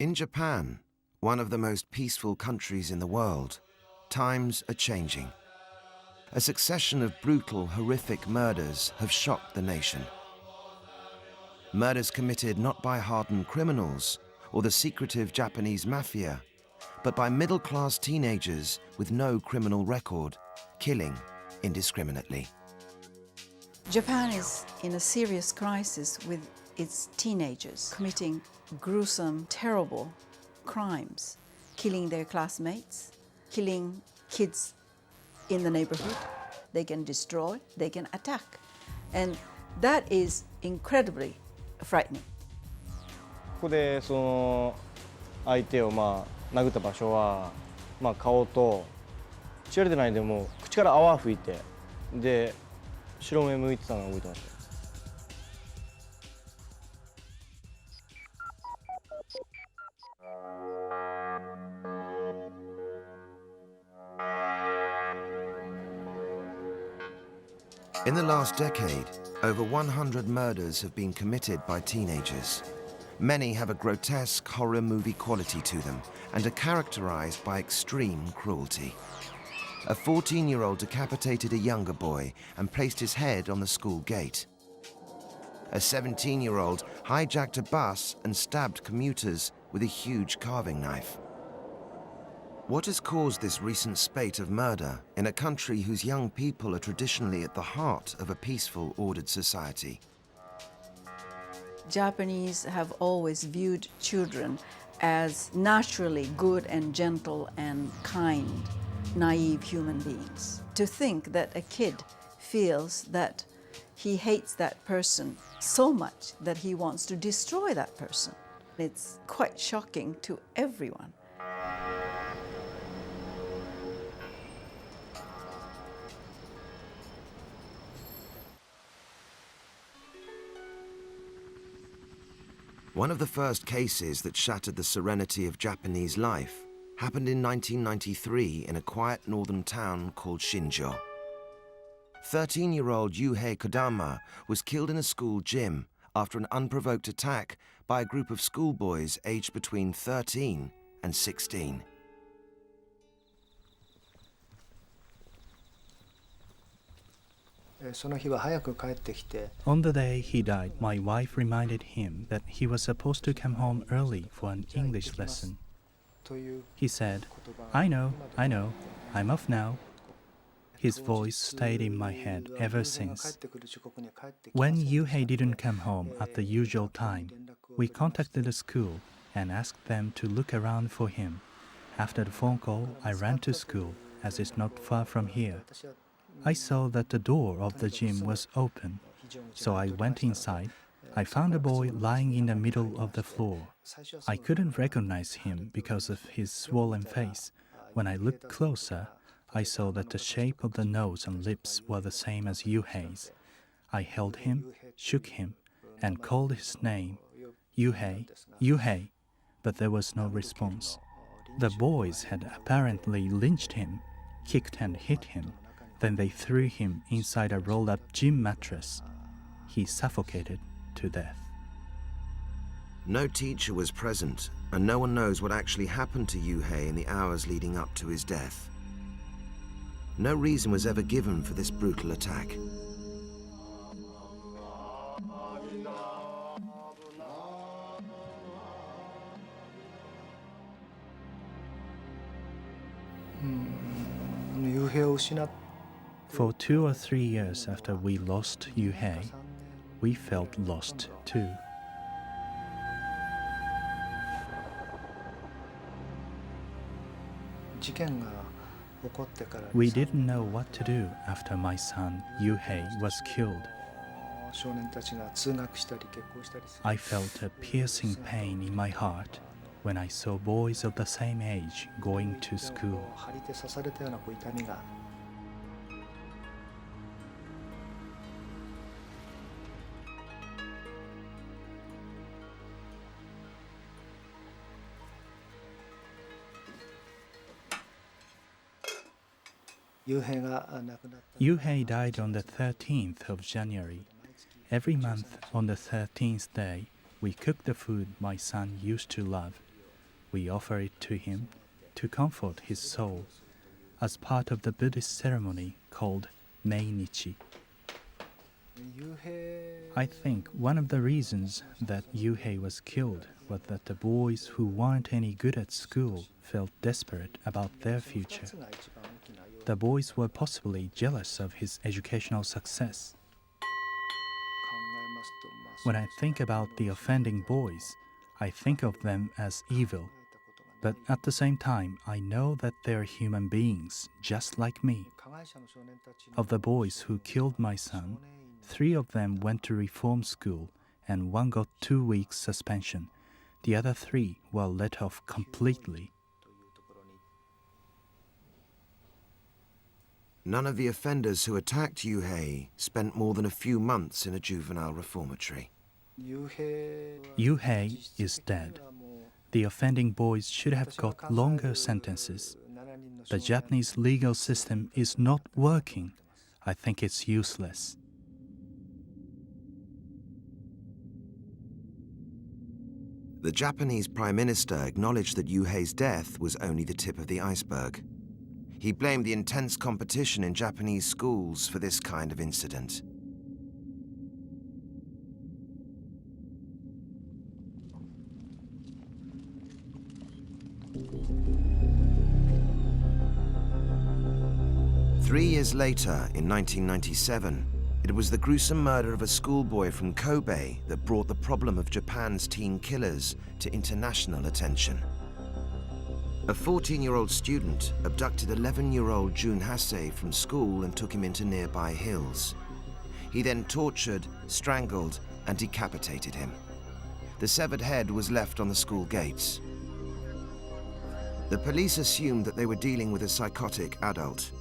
In Japan, one of the most peaceful countries in the world, times are changing. A succession of brutal, horrific murders have shocked the nation. Murders committed not by hardened criminals or the secretive Japanese mafia, but by middle-class teenagers with no criminal record, killing indiscriminately. Japan is in a serious crisis with its teenagers committing gruesome, terrible crimes, killing their classmates, killing kids in the neighborhood. They can destroy, they can attack. And that is incredibly frightening. ここでその相手を殴った場所は顔と血が出てないでも口から泡吹いてで白目向いてたのが覚えてました。In the last decade, over 100 murders have been committed by teenagers. Many have a grotesque horror movie quality to them and are characterized by extreme cruelty. A 14-year-old decapitated a younger boy and placed his head on the school gate. A 17-year-old hijacked a bus and stabbed commuters with a huge carving knife. What has caused this recent spate of murder in a country whose young people are traditionally at the heart of a peaceful, ordered society? Japanese have always viewed children as naturally good and gentle and kind, naive human beings. To think that a kid feels that he hates that person so much that he wants to destroy that person, it's quite shocking to everyone. One of the first cases that shattered the serenity of Japanese life happened in 1993 in a quiet northern town called Shinjo. 13-year-old Yuhei Kodama was killed in a school gym after an unprovoked attack by a group of schoolboys aged between 13 and 16. On the day he died, my wife reminded him that he was supposed to come home early for an English lesson. He said, I know, I'm off now." His voice stayed in my head ever since. When Yuhei didn't come home at the usual time, we contacted the school and asked them to look around for him. After the phone call, I ran to school, as it's not far from here. I saw that the door of the gym was open, so I went inside. I found a boy lying in the middle of the floor. I couldn't recognize him because of his swollen face. When I looked closer, I saw that the shape of the nose and lips were the same as Yuhei's. I held him, shook him, and called his name, Yuhei, Yuhei, but there was no response. The boys had apparently lynched him, kicked and hit him. Then they threw him inside a rolled-up gym mattress. He suffocated to death. No teacher was present, and no one knows what actually happened to Yuhei in the hours leading up to his death. No reason was ever given for this brutal attack. For 2 or 3 years after we lost Yuhei, we felt lost too. We didn't know what to do after my son Yuhei was killed. I felt a piercing pain in my heart when I saw boys of the same age going to school. Yuhei died on the 13th of January. Every month on the 13th day, we cooked the food my son used to love. We offer it to him to comfort his soul as part of the Buddhist ceremony called Meinichi. I think one of the reasons that Yuhei was killed was that the boys who weren't any good at school felt desperate about their future. The boys were possibly jealous of his educational success. When I think about the offending boys, I think of them as evil. But at the same time, I know that they're human beings, just like me. Of the boys who killed my son, 3 of them went to reform school and 1 got 2 weeks suspension. The other 3 were let off completely. None of the offenders who attacked Yuhei spent more than a few months in a juvenile reformatory. Yuhei is dead. The offending boys should have got longer sentences. The Japanese legal system is not working. I think it's useless. The Japanese Prime Minister acknowledged that Yuhei's death was only the tip of the iceberg. He blamed the intense competition in Japanese schools for this kind of incident. Three years later, in 1997, it was the gruesome murder of a schoolboy from Kobe that brought the problem of Japan's teen killers to international attention. A 14-year-old student abducted 11-year-old Jun Hasei from school and took him into nearby hills. He then tortured, strangled, and decapitated him. The severed head was left on the school gates. The police assumed that they were dealing with a psychotic adult.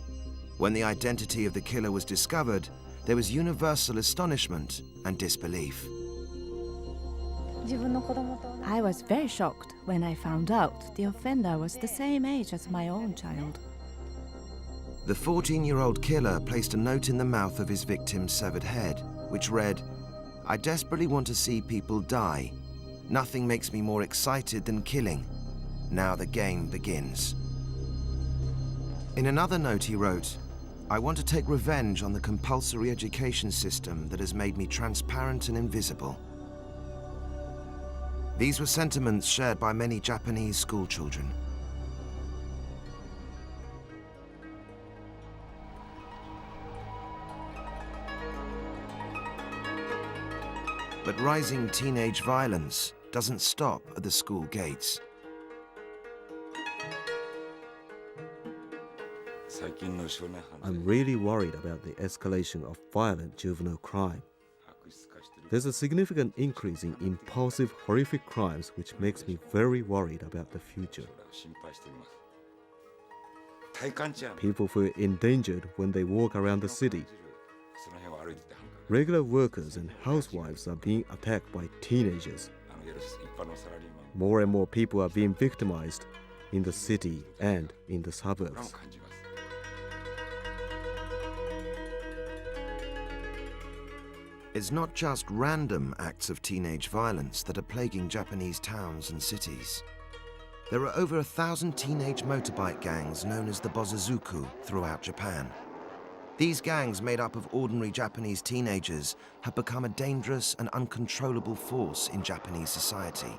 When the identity of the killer was discovered, there was universal astonishment and disbelief. I was very shocked when I found out the offender was the same age as my own child. The 14-year-old killer placed a note in the mouth of his victim's severed head, which read, "I desperately want to see people die. Nothing makes me more excited than killing. Now the game begins." In another note he wrote, "I want to take revenge on the compulsory education system that has made me transparent and invisible." These were sentiments shared by many Japanese schoolchildren. But rising teenage violence doesn't stop at the school gates. I'm really worried about the escalation of violent juvenile crime. There's a significant increase in impulsive, horrific crimes which makes me very worried about the future. People feel endangered when they walk around the city. Regular workers and housewives are being attacked by teenagers. More and more people are being victimized in the city and in the suburbs. It's not just random acts of teenage violence that are plaguing Japanese towns and cities. There are over 1,000 teenage motorbike gangs known as the Bozuzuku throughout Japan. These gangs, made up of ordinary Japanese teenagers, have become a dangerous and uncontrollable force in Japanese society.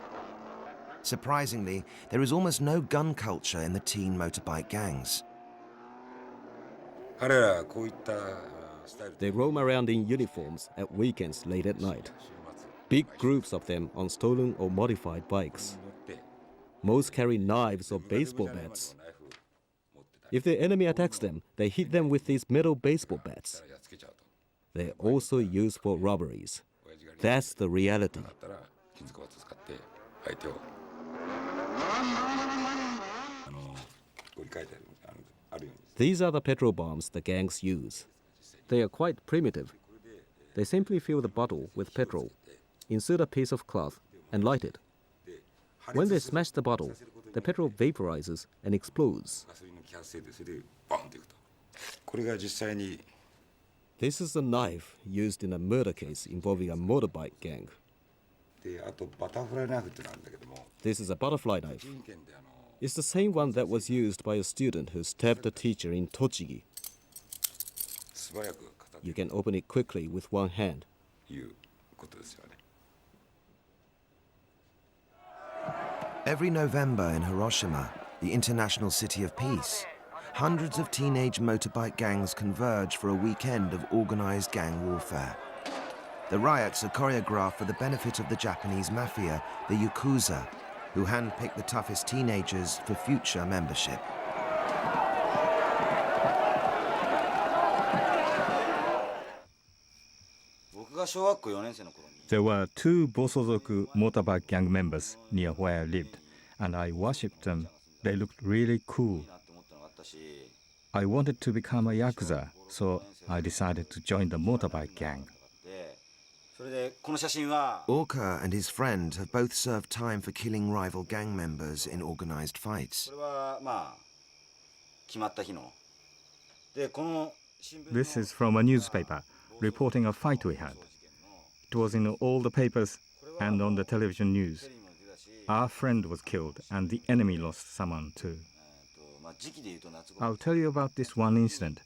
Surprisingly, there is almost no gun culture in the teen motorbike gangs. They roam around in uniforms at weekends late at night. Big groups of them on stolen or modified bikes. Most carry knives or baseball bats. If the enemy attacks them, they hit them with these metal baseball bats. They're also used for robberies. That's the reality. These are the petrol bombs the gangs use. They are quite primitive. They simply fill the bottle with petrol, insert a piece of cloth, and light it. When they smash the bottle, the petrol vaporizes and explodes. This is a knife used in a murder case involving a motorbike gang. This is a butterfly knife. It's the same one that was used by a student who stabbed a teacher in Tochigi. You can open it quickly with one hand. Every November in Hiroshima, the international city of peace, hundreds of teenage motorbike gangs converge for a weekend of organized gang warfare. The riots are choreographed for the benefit of the Japanese mafia, the Yakuza, who handpick the toughest teenagers for future membership. There were 2 Bosozoku motorbike gang members near where I lived, and I worshipped them. They looked really cool. I wanted to become a Yakuza, so I decided to join the motorbike gang. Orca and his friend have both served time for killing rival gang members in organized fights. This is from a newspaper reporting a fight we had. It was in all the papers and on the television news. Our friend was killed and the enemy lost someone too. I'll tell you about this one incident.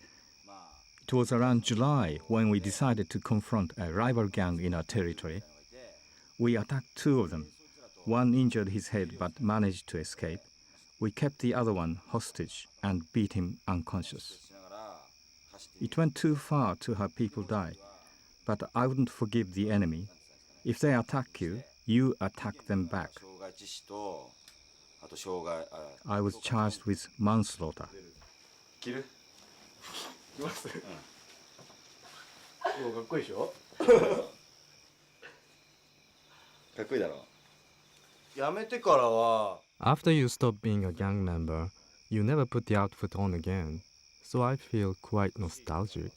It was around July when we decided to confront a rival gang in our territory. We attacked 2 of them. One injured his head but managed to escape. We kept the other one hostage and beat him unconscious. It went too far to have people die, but I wouldn't forgive the enemy. If they attack you, you attack them back. I was charged with manslaughter. After you stop being a gang member, you never put the outfit on again, so I feel quite nostalgic.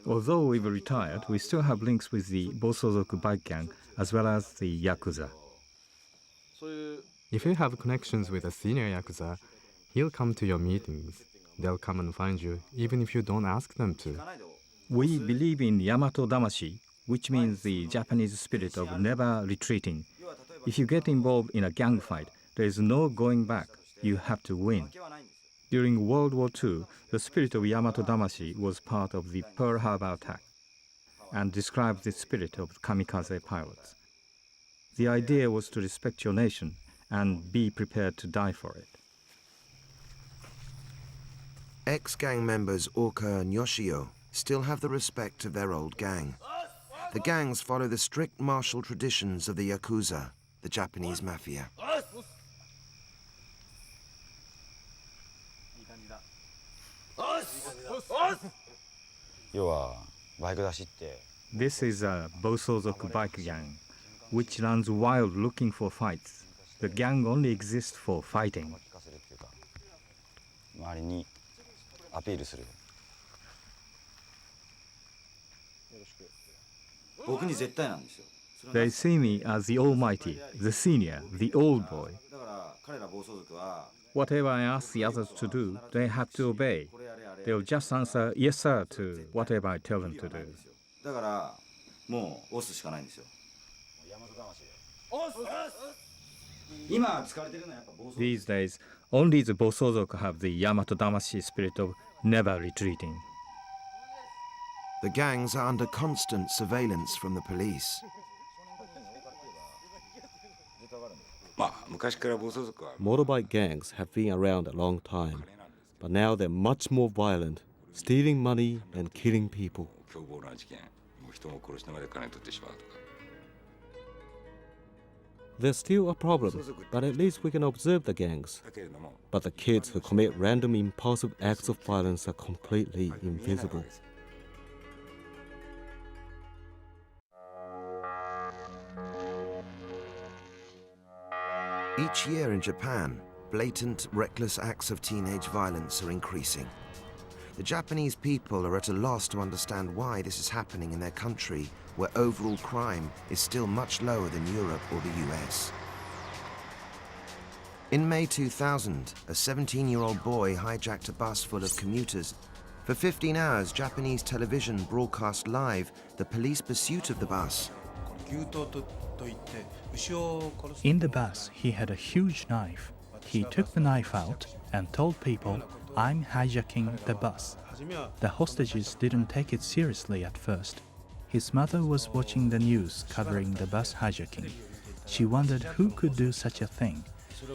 Although we've retired, we still have links with the Bosozoku bike gang as well as the Yakuza. If you have connections with a senior Yakuza, he'll come to your meetings. They'll come and find you, even if you don't ask them to. We believe in Yamato Damashi, which means the Japanese spirit of never retreating. If you get involved in a gang fight, there is no going back. You have to win. During World War II, the spirit of Yamato Damashi was part of the Pearl Harbor attack and described the spirit of kamikaze pilots. The idea was to respect your nation and be prepared to die for it. Ex-gang members Orca and Yoshio still have the respect of their old gang. The gangs follow the strict martial traditions of the Yakuza, the Japanese mafia. This is a Bosozoku bike gang, which runs wild looking for fights. The gang only exists for fighting. They see me as the almighty, the senior, the old boy. Whatever I ask the others to do, they have to obey. They'll just answer yes sir to whatever I tell them to do. These days, only the Bosozoku have the Yamato Damashi spirit of never retreating. The gangs are under constant surveillance from the police. Motorbike gangs have been around a long time, but now they're much more violent, stealing money and killing people. There's still a problem, but at least we can observe the gangs. But the kids who commit random impulsive acts of violence are completely invisible. Each year in Japan, blatant, reckless acts of teenage violence are increasing. The Japanese people are at a loss to understand why this is happening in their country, where overall crime is still much lower than Europe or the US. In May 2000, a 17-year-old boy hijacked a bus full of commuters. For 15 hours, Japanese television broadcast live the police pursuit of the bus. In the bus, he had a huge knife. He took the knife out and told people, "I'm hijacking the bus." The hostages didn't take it seriously at first. His mother was watching the news covering the bus hijacking. She wondered who could do such a thing.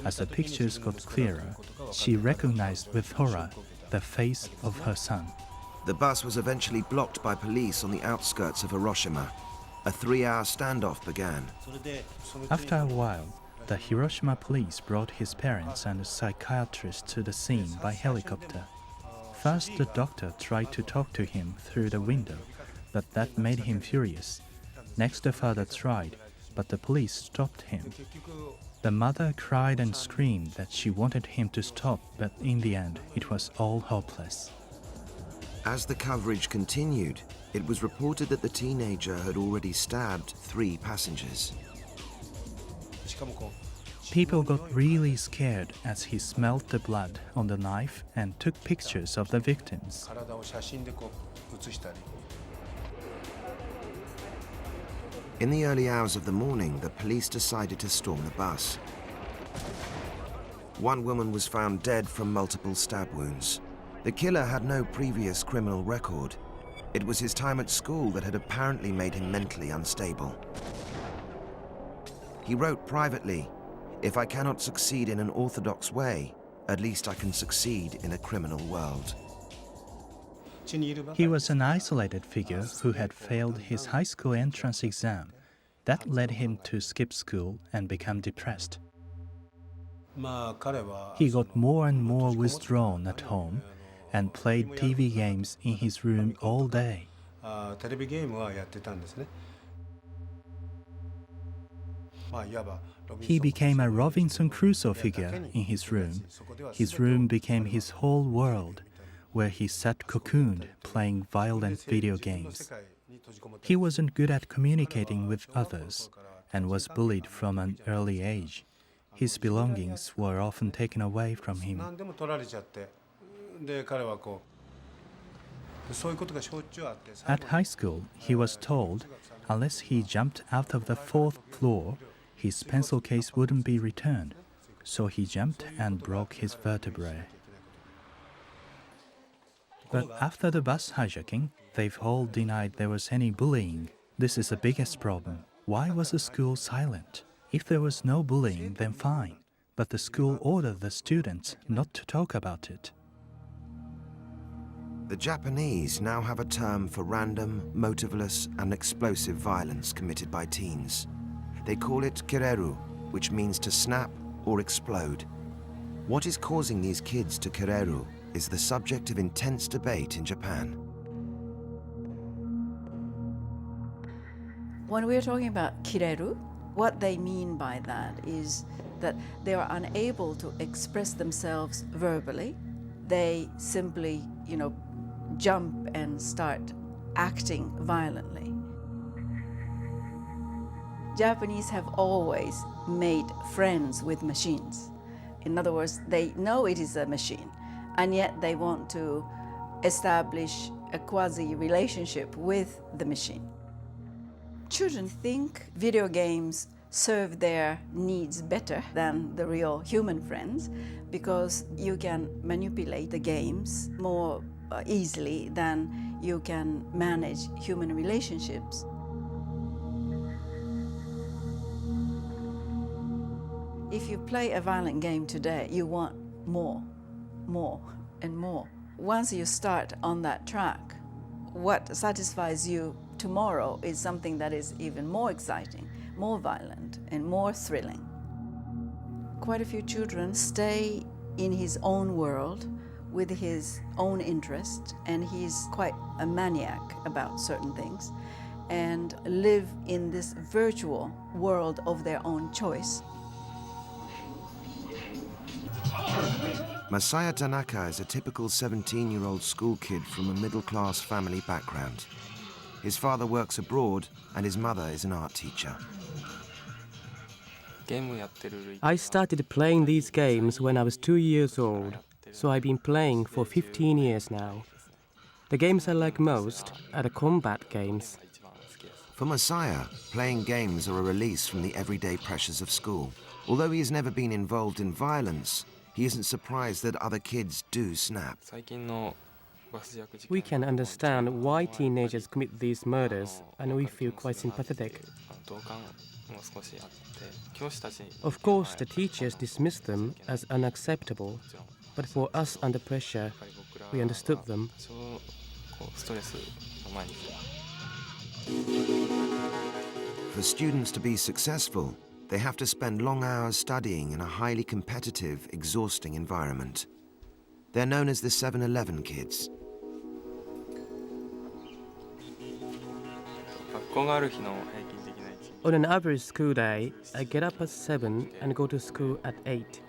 As the pictures got clearer, she recognized with horror the face of her son. The bus was eventually blocked by police on the outskirts of Hiroshima. A 3-hour standoff began. After a while, the Hiroshima police brought his parents and a psychiatrist to the scene by helicopter. First, the doctor tried to talk to him through the window, but that made him furious. Next, the father tried, but the police stopped him. The mother cried and screamed that she wanted him to stop, but in the end, it was all hopeless. As the coverage continued, it was reported that the teenager had already stabbed 3 passengers. People got really scared as he smelled the blood on the knife and took pictures of the victims. In the early hours of the morning, the police decided to storm the bus. One woman was found dead from multiple stab wounds. The killer had no previous criminal record. It was his time at school that had apparently made him mentally unstable. He wrote privately, "If I cannot succeed in an orthodox way, at least I can succeed in a criminal world." He was an isolated figure who had failed his high school entrance exam. That led him to skip school and become depressed. He got more and more withdrawn at home and played TV games in his room all day. He became a Robinson Crusoe figure in his room. His room became his whole world, where he sat cocooned playing violent video games. He wasn't good at communicating with others and was bullied from an early age. His belongings were often taken away from him. At high school, he was told unless he jumped out of the 4th floor, his pencil case wouldn't be returned. So he jumped and broke his vertebrae. But after the bus hijacking, they've all denied there was any bullying. This is the biggest problem. Why was the school silent? If there was no bullying, then fine. But the school ordered the students not to talk about it. The Japanese now have a term for random, motiveless, and explosive violence committed by teens. They call it kireru, which means to snap or explode. What is causing these kids to kireru is the subject of intense debate in Japan. When we're talking about kireru, what they mean by that is that they are unable to express themselves verbally. They simply, jump and start acting violently. Japanese have always made friends with machines. In other words, they know it is a machine, and yet they want to establish a quasi-relationship with the machine. Children think video games serve their needs better than the real human friends because you can manipulate the games more easily than you can manage human relationships. If you play a violent game today, you want more, and more. Once you start on that track, what satisfies you tomorrow is something that is even more exciting, more violent, and more thrilling. Quite a few children stay in his own world with his own interest, and he's quite a maniac about certain things, and live in this virtual world of their own choice. Masaya Tanaka is a typical 17-year-old school kid from a middle-class family background. His father works abroad and his mother is an art teacher. I started playing these games when I was 2 years old, so I've been playing for 15 years now. The games I like most are the combat games. For Messiah, playing games are a release from the everyday pressures of school. Although he has never been involved in violence, he isn't surprised that other kids do snap. We can understand why teenagers commit these murders, and we feel quite sympathetic. Of course, the teachers dismiss them as unacceptable, but for us under pressure, we understood them. For students to be successful, they have to spend long hours studying in a highly competitive, exhausting environment. They're known as the 7-Eleven kids. On an average school day, I get up at 7 and go to school at 8.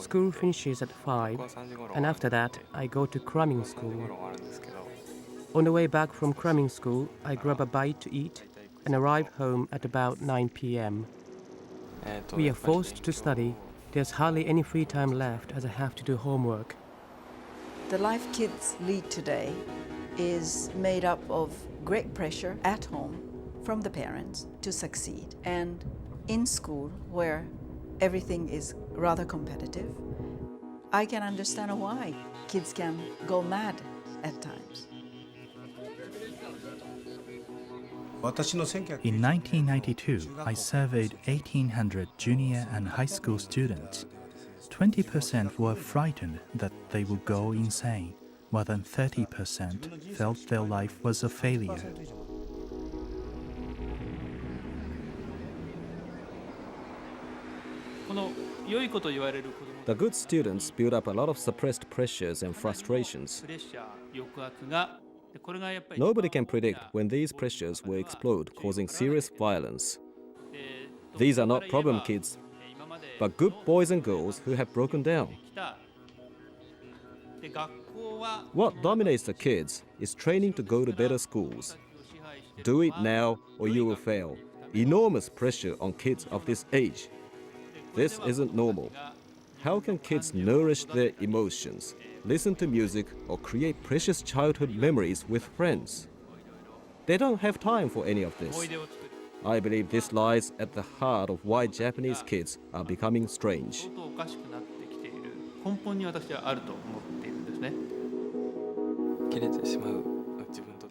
School finishes at 5, and after that, I go to cramming school. On the way back from cramming school, I grab a bite to eat and arrive home at about 9 p.m. We are forced to study. There's hardly any free time left as I have to do homework. The life kids lead today is made up of great pressure at home from the parents to succeed, and in school where everything is rather competitive. I can understand why kids can go mad at times. In 1992, I surveyed 1,800 junior and high school students. 20% were frightened that they would go insane. More than 30% felt their life was a failure. The good students build up a lot of suppressed pressures and frustrations. Nobody can predict when these pressures will explode, causing serious violence. These are not problem kids, but good boys and girls who have broken down. What dominates the kids is training to go to better schools. Do it now or you will fail. Enormous pressure on kids of this age. This isn't normal. How can kids nourish their emotions, listen to music, or create precious childhood memories with friends? They don't have time for any of this. I believe this lies at the heart of why Japanese kids are becoming strange.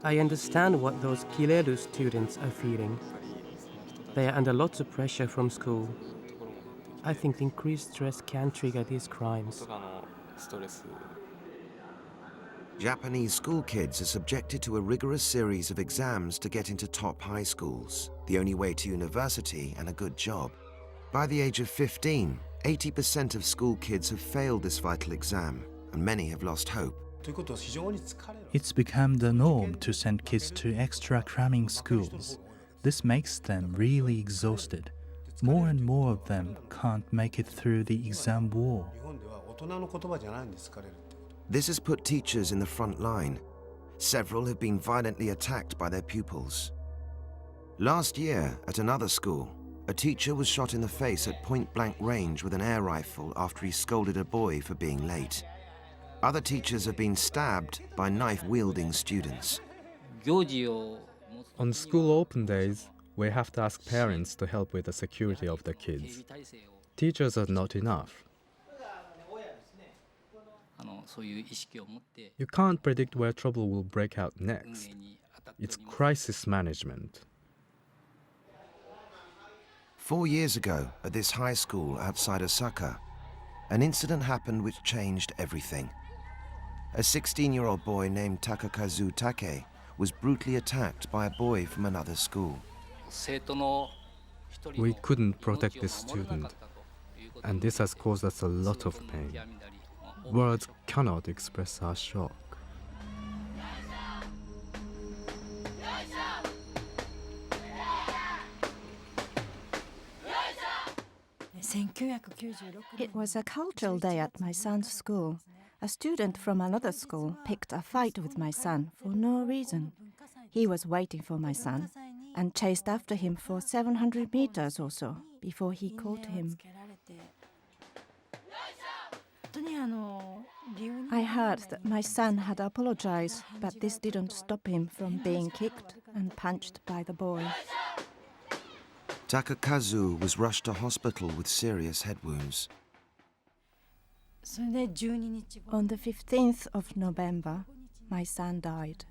I understand what those Kireru students are feeling. They are under lots of pressure from school. I think the increased stress can trigger these crimes. Japanese school kids are subjected to a rigorous series of exams to get into top high schools, the only way to university and a good job. By the age of 15, 80% of school kids have failed this vital exam, and many have lost hope. It's become the norm to send kids to extra cramming schools. This makes them really exhausted. More and more of them can't make it through the exam wall. This has put teachers in the front line. Several have been violently attacked by their pupils. Last year, at another school, a teacher was shot in the face at point-blank range with an air rifle after he scolded a boy for being late. Other teachers have been stabbed by knife-wielding students. On school open days, we have to ask parents to help with the security of the kids. Teachers are not enough. You can't predict where trouble will break out next. It's crisis management. 4 years ago, at this high school outside Osaka, an incident happened which changed everything. A 16-year-old boy named Takakazu Take was brutally attacked by a boy from another school. We couldn't protect this student, and this has caused us a lot of pain. Words cannot express our shock. It was a cultural day at my son's school. A student from another school picked a fight with my son for no reason. He was waiting for my son and chased after him for 700 meters or so. before he caught him. I heard that my son had apologized, but this didn't stop him from being kicked and punched by the boy. Takakazu was rushed to hospital with serious head wounds. On the 15th of November, my son died.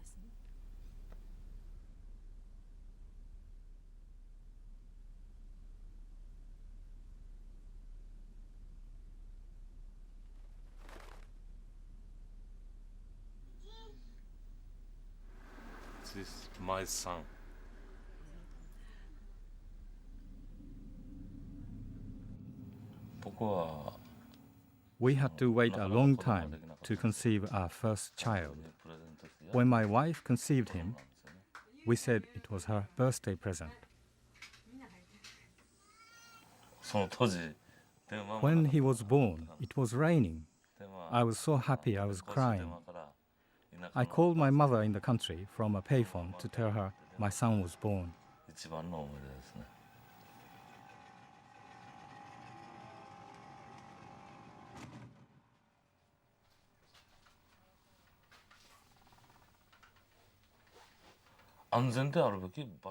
This is my son. We had to wait a long time to conceive our first child. When my wife conceived him, we said it was her birthday present. When he was born, it was raining. I was so happy I was crying. I called my mother in the country from a payphone to tell her my son was born.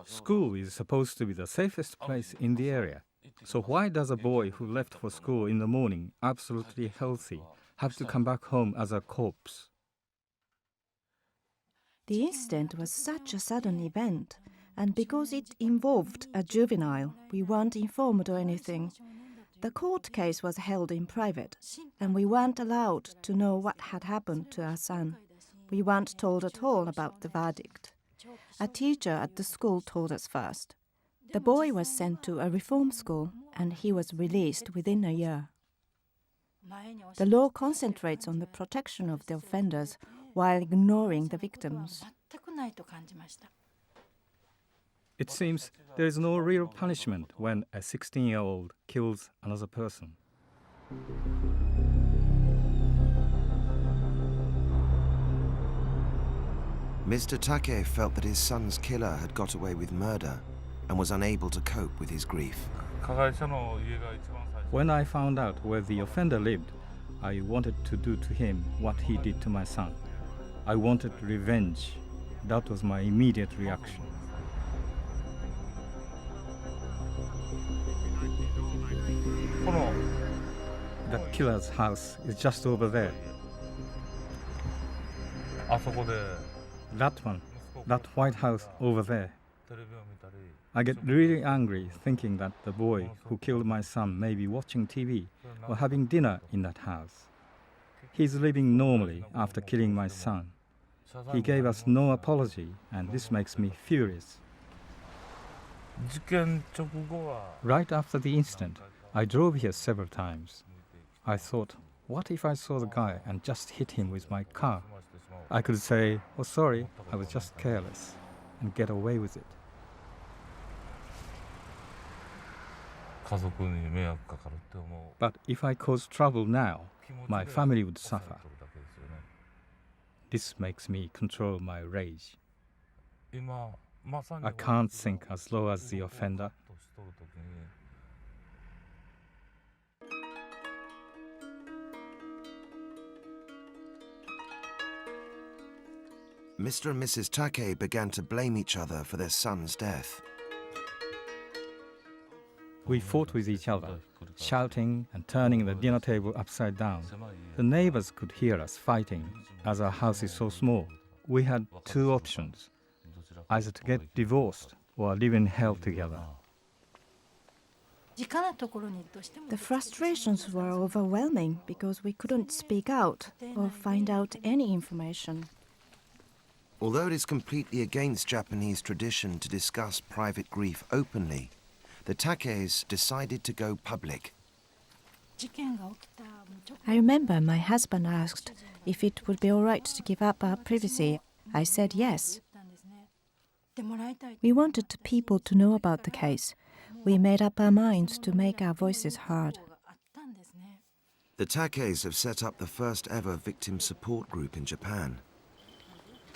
School is supposed to be the safest place in the area. So why does a boy who left for school in the morning, absolutely healthy, have to come back home as a corpse? The incident was such a sudden event, and because it involved a juvenile, we weren't informed or anything. The court case was held in private, and we weren't allowed to know what had happened to our son. We weren't told at all about the verdict. A teacher at the school told us first. The boy was sent to a reform school, and he was released within a year. The law concentrates on the protection of the offenders while ignoring the victims. It seems there is no real punishment when a 16-year-old kills another person. Mr. Take felt that his son's killer had got away with murder and was unable to cope with his grief. When I found out where the offender lived, I wanted to do to him what he did to my son. I wanted revenge. That was my immediate reaction. That killer's house is just over there. That one, that white house over there. I get really angry thinking that the boy who killed my son may be watching TV or having dinner in that house. He's living normally after killing my son. He gave us no apology, and this makes me furious. Right after the incident, I drove here several times. I thought, what if I saw the guy and just hit him with my car? I could say, oh sorry, I was just careless, and get away with it. But if I cause trouble now, my family would suffer. This makes me control my rage. I can't think as low as the offender. Mr. and Mrs. Take began to blame each other for their son's death. We fought with each other, shouting and turning the dinner table upside down. The neighbors could hear us fighting, as our house is so small. We had two options, either to get divorced or live in hell together. The frustrations were overwhelming because we couldn't speak out or find out any information. Although it is completely against Japanese tradition to discuss private grief openly, the Takes decided to go public. I remember my husband asked if it would be all right to give up our privacy. I said yes. We wanted people to know about the case. We made up our minds to make our voices heard. The Takes have set up the first ever victim support group in Japan.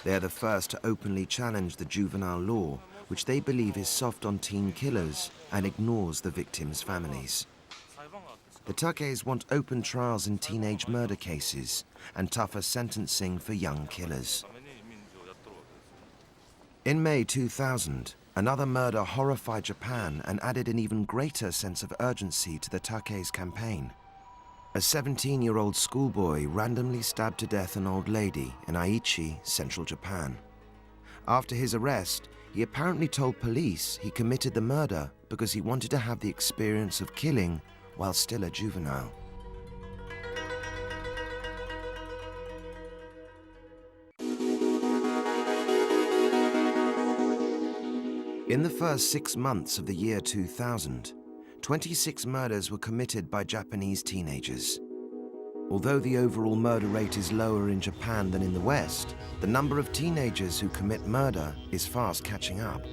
They are the first to openly challenge the juvenile law, which they believe is soft on teen killers and ignores the victims' families. The Takes want open trials in teenage murder cases and tougher sentencing for young killers. In May 2000, another murder horrified Japan and added an even greater sense of urgency to the Takes campaign. A 17-year-old schoolboy randomly stabbed to death an old lady in Aichi, central Japan. After his arrest, he apparently told police he committed the murder because he wanted to have the experience of killing while still a juvenile. In the first 6 months of the year 2000, 26 murders were committed by Japanese teenagers. Although the overall murder rate is lower in Japan than in the West, the number of teenagers who commit murder is fast catching up.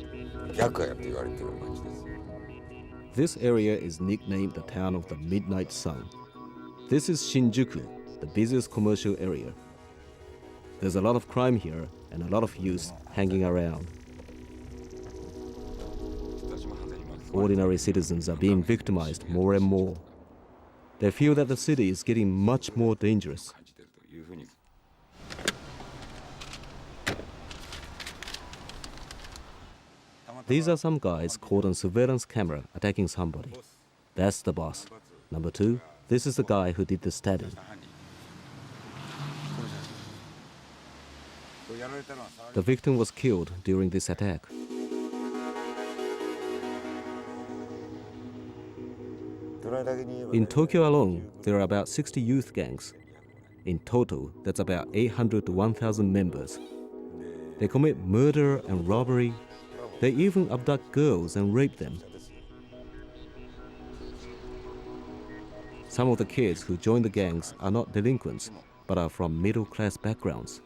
This area is nicknamed the town of the Midnight Sun. This is Shinjuku, the busiest commercial area. There's a lot of crime here and a lot of youth hanging around. Ordinary citizens are being victimized more and more. They feel that the city is getting much more dangerous. These are some guys caught on surveillance camera attacking somebody. That's the boss. Number 2, this is the guy who did the stabbing. The victim was killed during this attack. In Tokyo alone, there are about 60 youth gangs. In total, that's about 800 to 1,000 members. They commit murder and robbery. They even abduct girls and rape them. Some of the kids who join the gangs are not delinquents, but are from middle-class backgrounds.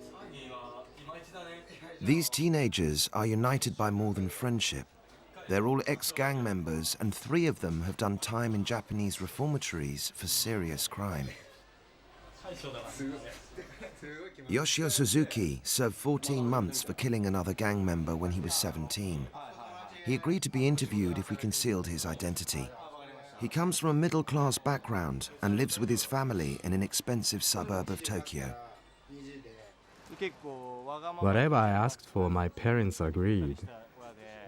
These teenagers are united by more than friendship. They're all ex-gang members, and 3 of them have done time in Japanese reformatories for serious crime. Yoshio Suzuki served 14 months for killing another gang member when he was 17. He agreed to be interviewed if we concealed his identity. He comes from a middle-class background and lives with his family in an expensive suburb of Tokyo. Whatever I asked for, my parents agreed.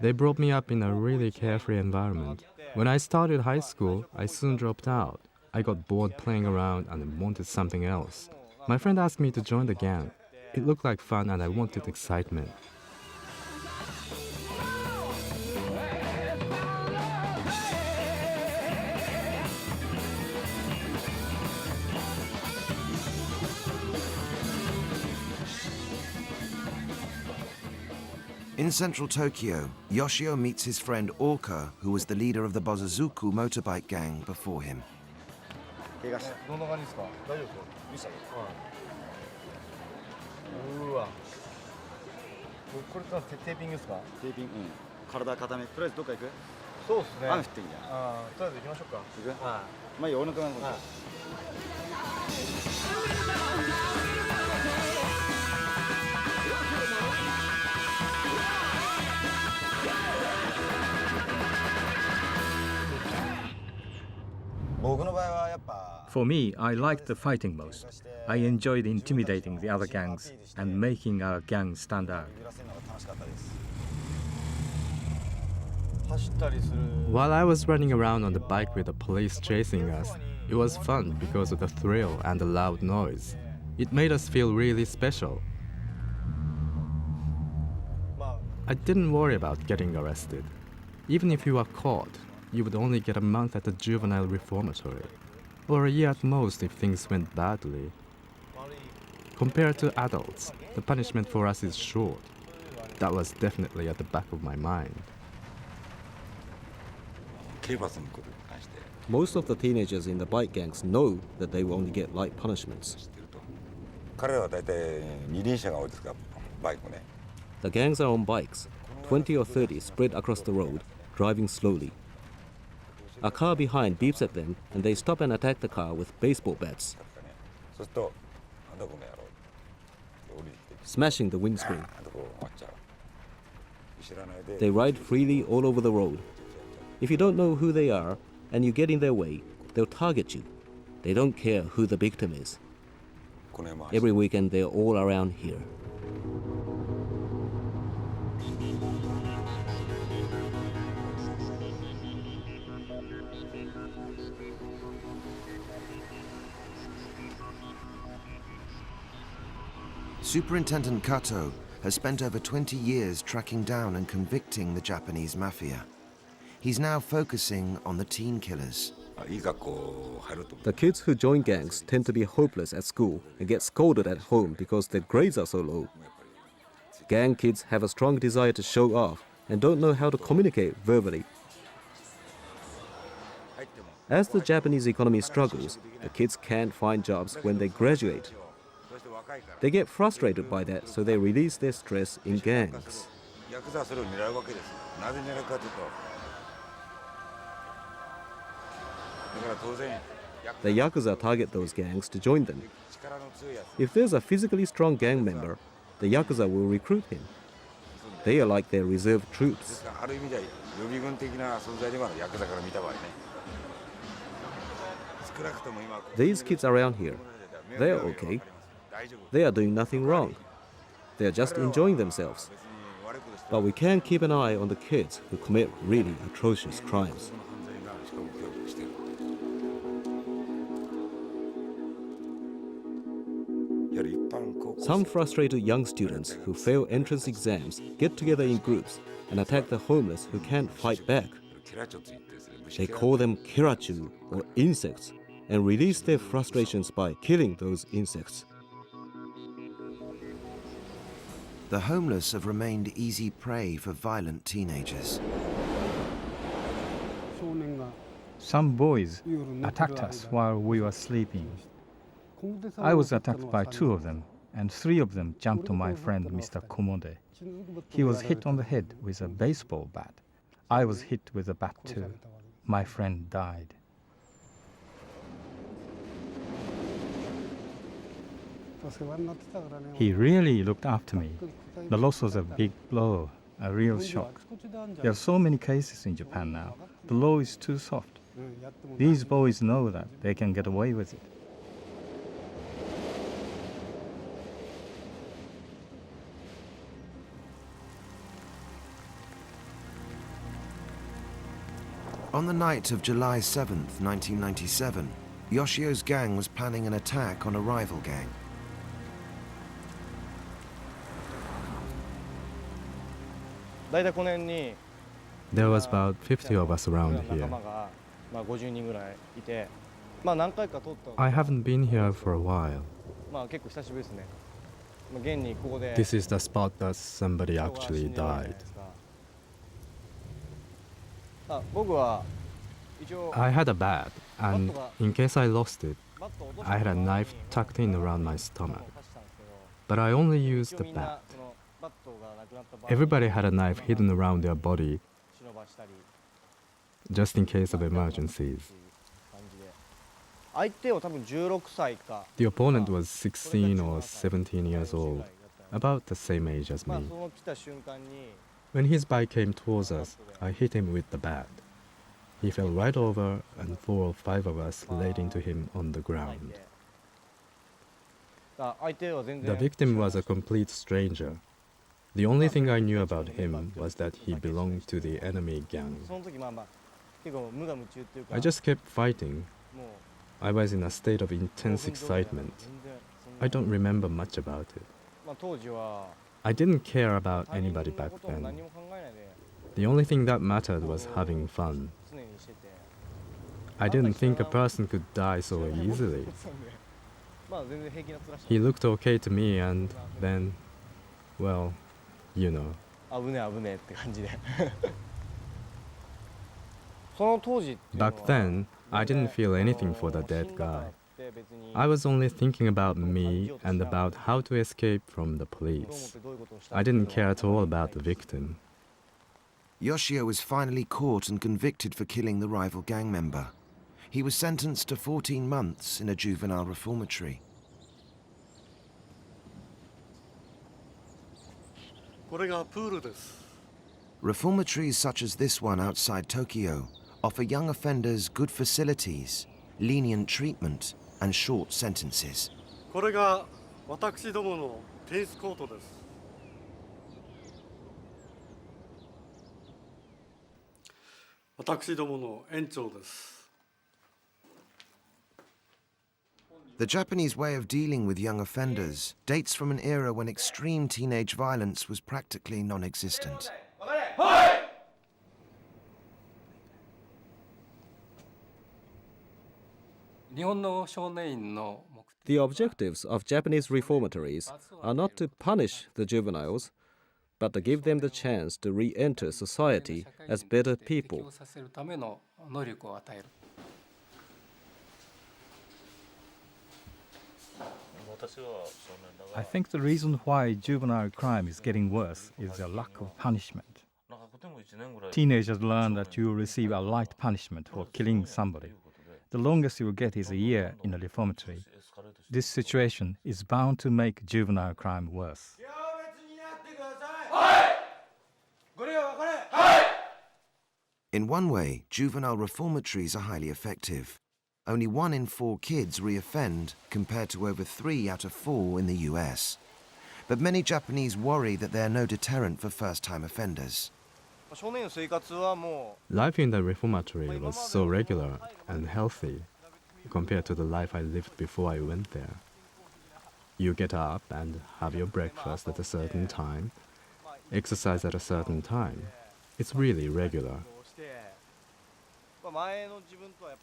They brought me up in a really carefree environment. When I started high school, I soon dropped out. I got bored playing around and wanted something else. My friend asked me to join the gang. It looked like fun and I wanted excitement. In central Tokyo, Yoshio meets his friend Orka, who was the leader of the Bozozuku motorbike gang before him. For me, I liked the fighting most. I enjoyed intimidating the other gangs and making our gang stand out. While I was running around on the bike with the police chasing us, it was fun because of the thrill and the loud noise. It made us feel really special. I didn't worry about getting arrested. Even if you were caught, you would only get a month at the juvenile reformatory, or a year at most if things went badly. Compared to adults, the punishment for us is short. That was definitely at the back of my mind. Most of the teenagers in the bike gangs know that they will only get light punishments. The gangs are on bikes, 20 or 30 spread across the road, driving slowly. A car behind beeps at them and they stop and attack the car with baseball bats, smashing the windscreen. They ride freely all over the road. If you don't know who they are and you get in their way, they'll target you. They don't care who the victim is. Every weekend they're all around here. Superintendent Kato has spent over 20 years tracking down and convicting the Japanese mafia. He's now focusing on the teen killers. The kids who join gangs tend to be hopeless at school and get scolded at home because their grades are so low. Gang kids have a strong desire to show off and don't know how to communicate verbally. As the Japanese economy struggles, the kids can't find jobs when they graduate. They get frustrated by that, so they release their stress in gangs. The Yakuza target those gangs to join them. If there's a physically strong gang member, the Yakuza will recruit him. They are like their reserve troops. These kids around here, they're okay. They are doing nothing wrong. They are just enjoying themselves. But we can keep an eye on the kids who commit really atrocious crimes. Some frustrated young students who fail entrance exams get together in groups and attack the homeless who can't fight back. They call them kirachu, or insects, and release their frustrations by killing those insects. The homeless have remained easy prey for violent teenagers. Some boys attacked us while we were sleeping. I was attacked by 2 of them, and 3 of them jumped on my friend Mr. Komode. He was hit on the head with a baseball bat. I was hit with a bat too. My friend died. He really looked after me. The loss was a big blow, a real shock. There are so many cases in Japan now. The law is too soft. These boys know that they can get away with it. On the night of July 7th, 1997, Yoshio's gang was planning an attack on a rival gang. There was about 50 of us around here. I haven't been here for a while. This is the spot that somebody actually died. I had a bat, and in case I lost it, I had a knife tucked in around my stomach. But I only used the bat. Everybody had a knife hidden around their body, just in case of emergencies. The opponent was 16 or 17 years old, about the same age as me. When his bike came towards us, I hit him with the bat. He fell right over, and 4 or 5 of us laid into him on the ground. The victim was a complete stranger. The only thing I knew about him was that he belonged to the enemy gang. I just kept fighting. I was in a state of intense excitement. I don't remember much about it. I didn't care about anybody back then. The only thing that mattered was having fun. I didn't think a person could die so easily. He looked okay to me, and then, well, you know. Back then, I didn't feel anything for the dead guy. I was only thinking about me and about how to escape from the police. I didn't care at all about the victim. Yoshio was finally caught and convicted for killing the rival gang member. He was sentenced to 14 months in a juvenile reformatory. Reformatories such as this one outside Tokyo offer young offenders good facilities, lenient treatment, and short sentences. これが私どものテニスコートです。私どもの園長です。The Japanese way of dealing with young offenders dates from an era when extreme teenage violence was practically non-existent. The objectives of Japanese reformatories are not to punish the juveniles, but to give them the chance to re-enter society as better people. I think the reason why juvenile crime is getting worse is the lack of punishment. Teenagers learn that you will receive a light punishment for killing somebody. The longest you will get is a year in a reformatory. This situation is bound to make juvenile crime worse. In one way, juvenile reformatories are highly effective. Only 1 in 4 kids re-offend, compared to over 3 out of 4 in the US. But many Japanese worry that they are no deterrent for first-time offenders. Life in the reformatory was so regular and healthy compared to the life I lived before I went there. You get up and have your breakfast at a certain time, exercise at a certain time. It's really regular.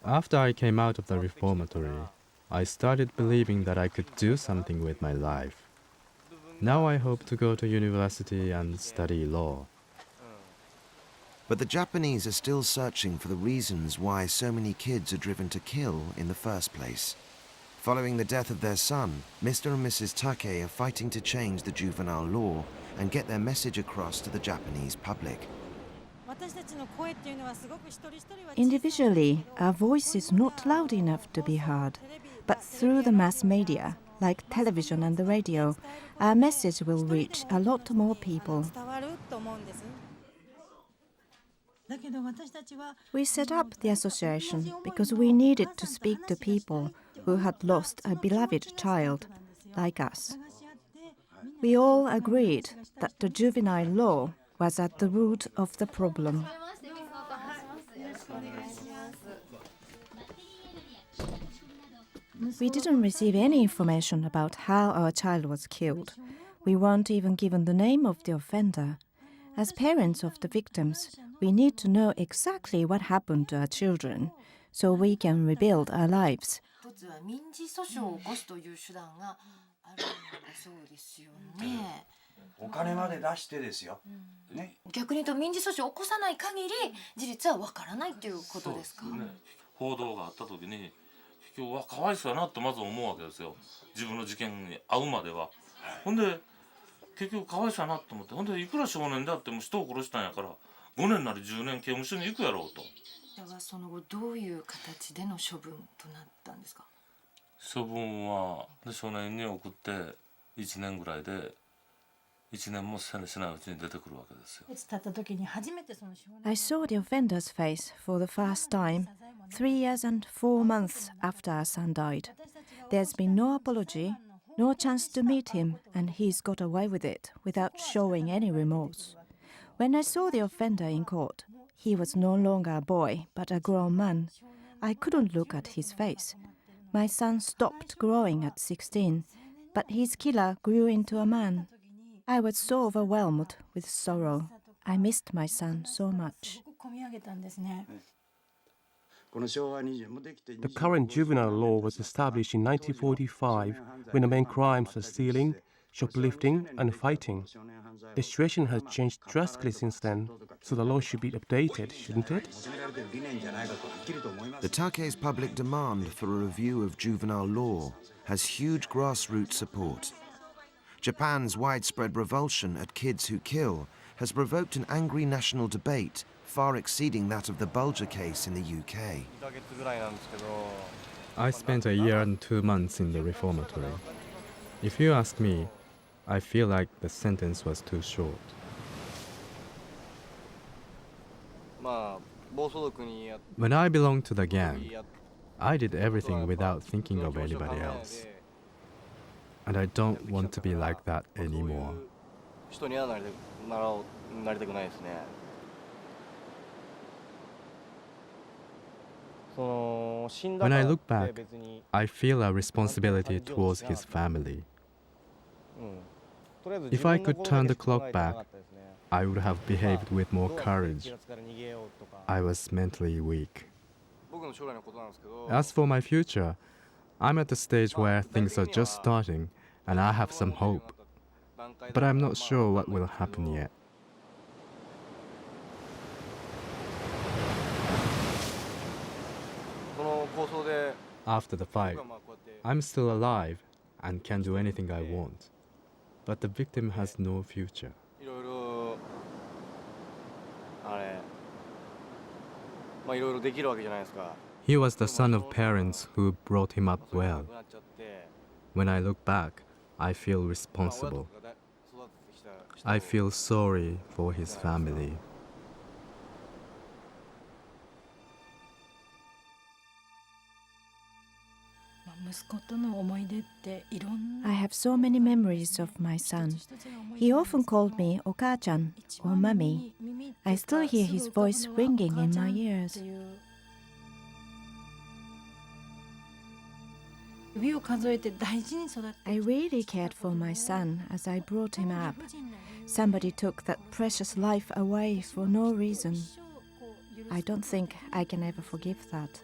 After I came out of the reformatory, I started believing that I could do something with my life. Now I hope to go to university and study law. But the Japanese are still searching for the reasons why so many kids are driven to kill in the first place. Following the death of their son, Mr. and Mrs. Take are fighting to change the juvenile law and get their message across to the Japanese public. Individually, our voice is not loud enough to be heard, but through the mass media, like television and the radio, our message will reach a lot more people. We set up the association because we needed to speak to people who had lost a beloved child, like us. We all agreed that the juvenile law was at the root of the problem. We didn't receive any information about how our child was killed. We weren't even given the name of the offender. As parents of the victims, we need to know exactly what happened to our children so we can rebuild our lives. I saw the offender's face for the first time 3 years and 4 months after our son died. There's been no apology, no chance to meet him, and he's got away with it without showing any remorse. When I saw the offender in court, he was no longer a boy, but a grown man. I couldn't look at his face. My son stopped growing at 16, but his killer grew into a man. I was so overwhelmed with sorrow. I missed my son so much. The current juvenile law was established in 1945 when the main crimes are stealing, shoplifting and fighting. The situation has changed drastically since then, so the law should be updated, shouldn't it? The Take's public demand for a review of juvenile law has huge grassroots support. Japan's widespread revulsion at kids who kill has provoked an angry national debate far exceeding that of the Bulger case in the UK. I spent a year and 2 months in the reformatory. If you ask me, I feel like the sentence was too short. When I belonged to the gang, I did everything without thinking of anybody else. And I don't want to be like that anymore. When I look back, I feel a responsibility towards his family. If I could turn the clock back, I would have behaved with more courage. I was mentally weak. As for my future, I'm at the stage where things are just starting and I have some hope. But I'm not sure what will happen yet. After the fight, I'm still alive and can do anything I want. But the victim has no future. He was the son of parents who brought him up well. When I look back, I feel responsible. I feel sorry for his family. I have so many memories of my son. He often called me Oka-chan or Mummy. I still hear his voice ringing in my ears. I really cared for my son as I brought him up. Somebody took that precious life away for no reason. I don't think I can ever forgive that.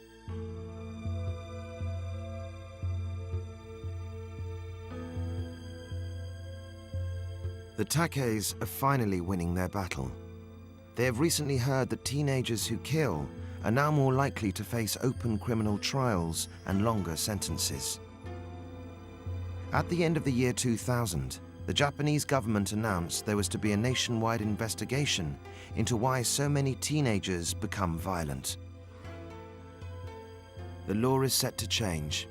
The Takeis are finally winning their battle. They have recently heard that teenagers who kill are now more likely to face open criminal trials and longer sentences. At the end of the year 2000, the Japanese government announced there was to be a nationwide investigation into why so many teenagers become violent. The law is set to change,